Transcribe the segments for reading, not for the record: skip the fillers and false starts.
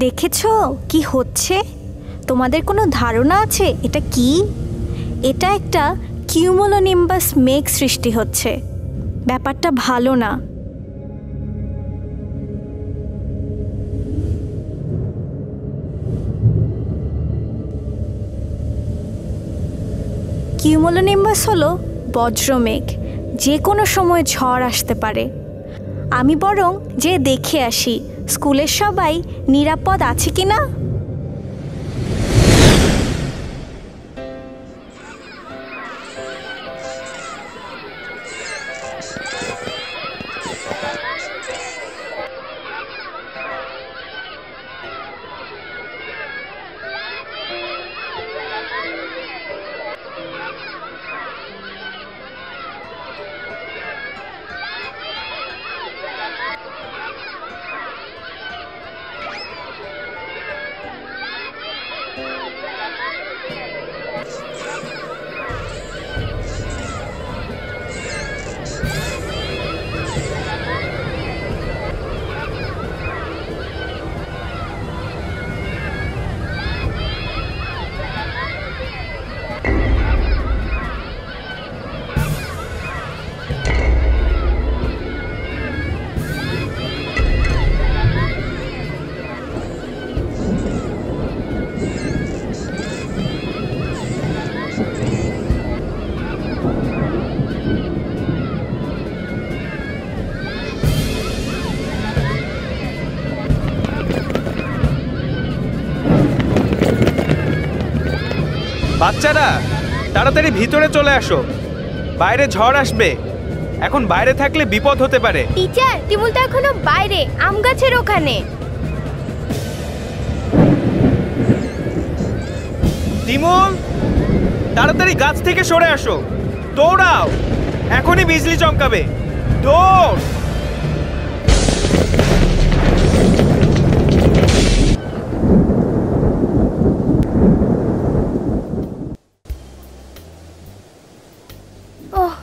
দেখেছো কি হচ্ছে? তোমাদের কোনো ধারণা আছে এটা কি? এটা একটা কিউমুলোনিম্বাস মেঘ সৃষ্টি হচ্ছে। ব্যাপারটা ভালো না। কিউমুলোনিম্বাস হলো বজ্রমেঘ, যে কোনো সময় ঝড় আসতে পারে। আমি বরং যে দেখে আসি স্কুলের সবাই নিরাপদ আছে কিনা। বাচ্চারা তাড়াতাড়ি ভিতরে চলে আসো, বাইরে ঝড় আসবে। এখন বাইরে থাকলে বিপদ হতে পারে। টিচার, তিমুল তো এখনো বাইরে আম গাছের ওখানে। তিমুল, তাড়াতাড়ি গাছ থেকে সরে আসো, দৌড়াও, এখনই বিজলি চমকাবে, দৌড়। ওহ,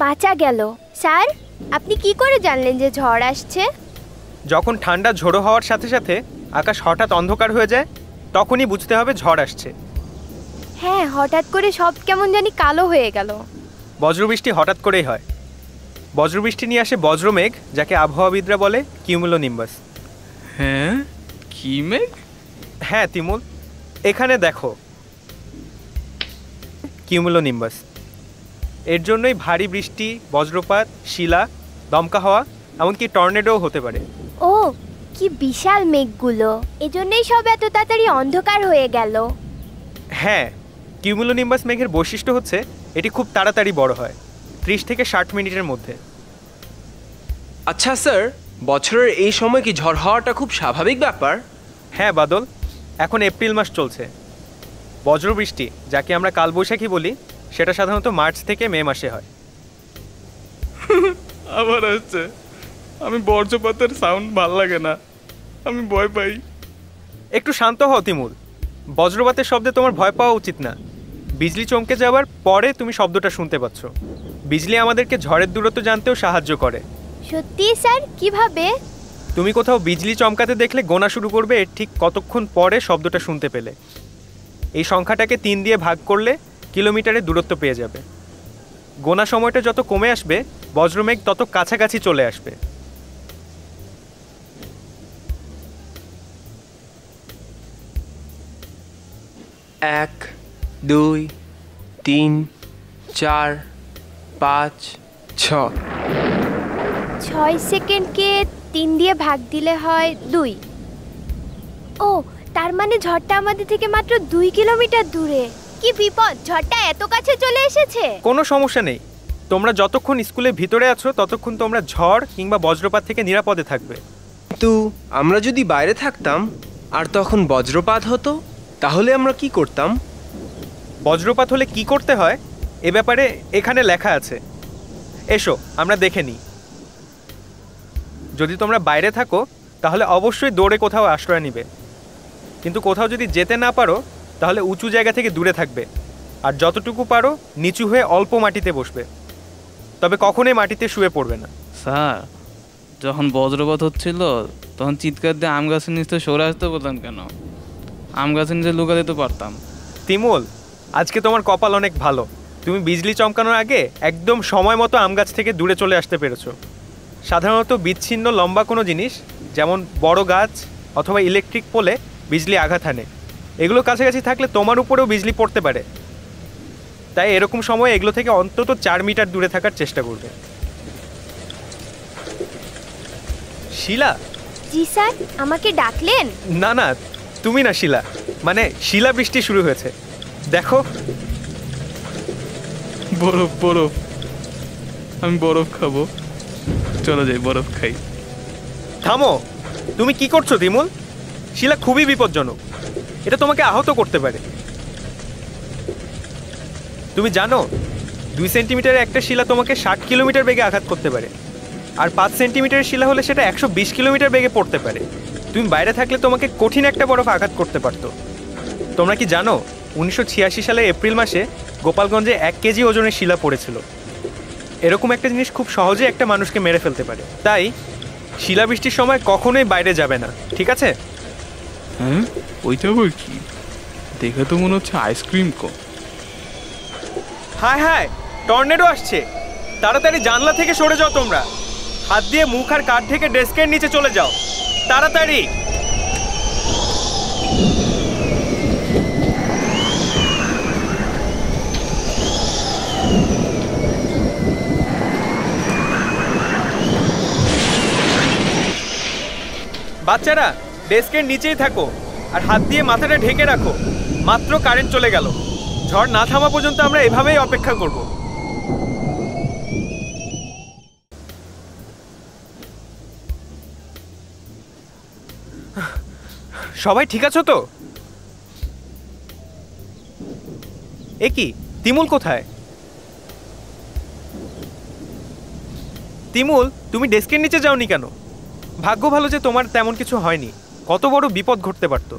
বাঁচা গেল। স্যার, আপনি কি করে জানলেন যে ঝড় আসছে? যখন ঠান্ডা ঝোড়ো হওয়ার সাথে সাথে আকাশ হঠাৎ অন্ধকার হয়ে যায়, তখনই বুঝতে হবে ঝড় আসছে। হ্যাঁ, হঠাৎ করে সব কেমন জানি কালো হয়ে গেল। বজ্রবৃষ্টি হঠাৎ করেই হয়। বজ্রবৃষ্টি নিয়ে আসে বজ্রমেঘ, যাকে আবহাওয়াবিদরা বলে কিউমুলোনিম্বাস। হ্যাঁ, কি মেঘ? হ্যাঁ তিমুল, এখানে দেখো কিউমুলোনিম্বাস। এর জন্যই ভারী বৃষ্টি, বজ্রপাত, শিলা, দমকা হওয়া, এমনকি টর্নেডোও হতে পারে। ও, কি বিশাল মেঘগুলো! এজন্যই সব এত তাড়াতাড়ি অন্ধকার হয়ে গেল। হ্যাঁ, কিউমুলোনিম্বাস মেঘের বৈশিষ্ট্য হচ্ছে এটি খুব তাড়াতাড়ি বড় হয়, 30 থেকে 60 মিনিটের মধ্যে। আচ্ছা স্যার, বছরের এই সময় কি ঝড় হওয়াটা খুব স্বাভাবিক ব্যাপার? হ্যাঁ বাদল, এখন এপ্রিল মাস চলছে। বজ্রবৃষ্টি, যাকে আমরা কালবৈশাখী বলি, সেটা সাধারণত মার্চ থেকে মে মাসে হয়। আবার আসছে। আমি বজ্রপাতের সাউন্ড ভাল লাগে না, আমি ভয় পাই। একটু শান্ত হও তিমুল, বজ্রপাতের শব্দে তোমার ভয় পাওয়া উচিত না। বিজলি চমকে যাওয়ার পরে তুমি শব্দটা শুনতে পাচ্ছ। বিজলি আমাদেরকে ঝড়ের দূরত্ব জানতেও সাহায্য করে। সত্যি স্যার? কিভাবে? তুমি কোথাও বিজলি চমকাতে দেখলে গোনা শুরু করবে এর ঠিক কতক্ষণ পরে শব্দটা শুনতে পেলে। এই সংখ্যাটাকে 3 দিয়ে ভাগ করলে কিলোমিটারের দূরত্ব পেয়ে যাবে। গোনা সময়টা যত কমে আসবে, বজ্রমেঘ তত কাছাকাছি চলে আসবে। এক, 2, 3, 4, 5, 6। 6 সেকেন্ডকে 3 দিয়ে ভাগ দিলে হয় 2। ও, তার মানে ঝড়টা আমাদের থেকে মাত্র 2 কিলোমিটার দূরে। কি বিপদ, ঝড়টা এত কাছে চলে এসেছে। কোনো সমস্যা নেই, তোমরা যতক্ষণ স্কুলের ভিতরে আছো ততক্ষণ তোমরা ঝড় কিংবা বজ্রপাত থেকে নিরাপদে থাকবে। কিন্তু আমরা যদি বাইরে থাকতাম আর তখন বজ্রপাত হতো, তাহলে আমরা কি করতাম? বজ্রপাত হলে কি করতে হয় এ ব্যাপারে এখানে লেখা আছে, এসো আমরা দেখে নিই। যদি তোমরা বাইরে থাকো তাহলে অবশ্যই দৌড়ে কোথাও আশ্রয় নিবে, কিন্তু কোথাও যদি যেতে না পারো তাহলে উঁচু জায়গা থেকে দূরে থাকবে, আর যতটুকু পারো নিচু হয়ে অল্প মাটিতে বসবে, তবে কখনোই মাটিতে শুয়ে পড়বে না। স্যার, যখন বজ্রপাত হচ্ছিল তখন চিৎকার দিয়ে আম গাছের নিচ থেকে সরে আসতে বলতাম কেন? আম গাছের নিচে লুকাতে তো পারতাম। তিমুল, আজকে তোমার কপাল অনেক ভালো। তুমি বিজলি চমকানোর আগে একদম সময় মতো আম গাছ থেকে দূরে চলে আসতে পেরেছো। সাধারণত বিচ্ছিন্ন লম্বা কোনো জিনিস, যেমন বড় গাছ অথবা ইলেকট্রিক পোলে বিজলি আঘাত হানে, এগুলো কাছাকাছি থাকলে তোমার উপরেও বিজলি পড়তে পারে। তাই এরকম সময় এগুলো থেকে অন্তত 4 মিটার দূরে থাকার চেষ্টা করবে। শিলা? জি স্যার, আমাকে ডাকলেন? না না, তুমি না শিলা, মানে শিলা বৃষ্টি শুরু হয়েছে, দেখো। বরফ বরফ, আমি বরফ খাবো, চলো যাই বরফ খাই। থামো, তুমি কি করছো তিমুল? শিলা খুবই বিপজ্জনক, এটা তোমাকে আহত করতে পারে। তুমি জানো 2 সেন্টিমিটারের একটা শিলা তোমাকে 60 কিলোমিটার বেগে আঘাত করতে পারে, আর 5 সেন্টিমিটারের শিলা হলে সেটা 120 কিলোমিটার বেগে পড়তে পারে। তুমি বাইরে থাকলে তোমাকে কঠিন একটা বরফ আঘাত করতে পারতো। তোমরা কি জানো 1986 সালে এপ্রিল মাসে গোপালগঞ্জে 1 কেজি ওজনের শিলা পড়েছিল। এরকম একটা জিনিস খুব সহজে একটা মানুষকে মেরে ফেলতে পারে। তাই শিলাবৃষ্টির সময় কখনোই বাইরে যাবে না, ঠিক আছে? হ্যাঁ, ওইটা আবার কি? দেখে তো মনে হচ্ছে আইসক্রিম কো। হায় হায়, টর্নেডো আসছে, তাড়াতাড়ি জানলা থেকে সরে যাও তোমরা। হাত দিয়ে মুখ আর কাঁধ থেকে ডেস্কের নিচে চলে যাও, তাড়াতাড়ি। বাচ্চারা ডেস্কের নিচেই থাকো আর হাত দিয়ে মাথাটা ঢেকে রাখো। মাত্র কারেন্ট চলে গেল, ঝড় না থামা পর্যন্ত আমরা এভাবেই অপেক্ষা করব। সবাই ঠিক আছো তো? এ কি, তিমুল কোথায়? তিমুল, তুমি ডেস্কের নিচে যাওনি কেন? ভাগ্য ভালো যে তোমার তেমন কিছু হয়নি, কত বড় বিপদ ঘটতে পারত।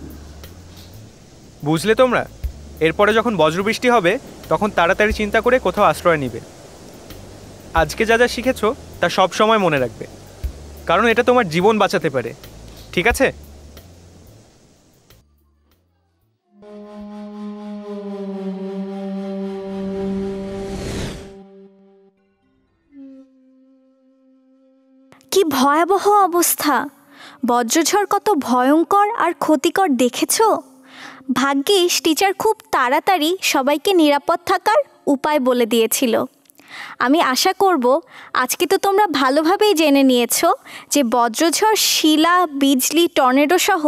বুঝলে তোমরা, এরপরে যখন বজ্রবৃষ্টি হবে তখন তাড়াতাড়ি চিন্তা করে কোথাও আশ্রয় নিবে। আজকে যা যা শিখেছো তা সব সময় মনে রাখবে, কারণ এটা তোমার জীবন বাঁচাতে পারে, ঠিক আছে? কি ভয়াবহ অবস্থা! বজ্রঝড় কত ভয়ঙ্কর আর ক্ষতিকর দেখেছো? ভাগ্যিস টিচার খুব তাড়াতাড়ি সবাইকে নিরাপদ থাকার উপায় বলে দিয়েছিল। আমি আশা করব আজকে তো তোমরা ভালোভাবেই জেনে নিয়েছো যে বজ্রঝড় শিলা, বিজলি, টর্নেডো সহ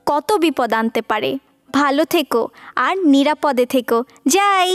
কত বিপদ আনতে পারে। ভালো থেকো আর নিরাপদে থেকো। যাই।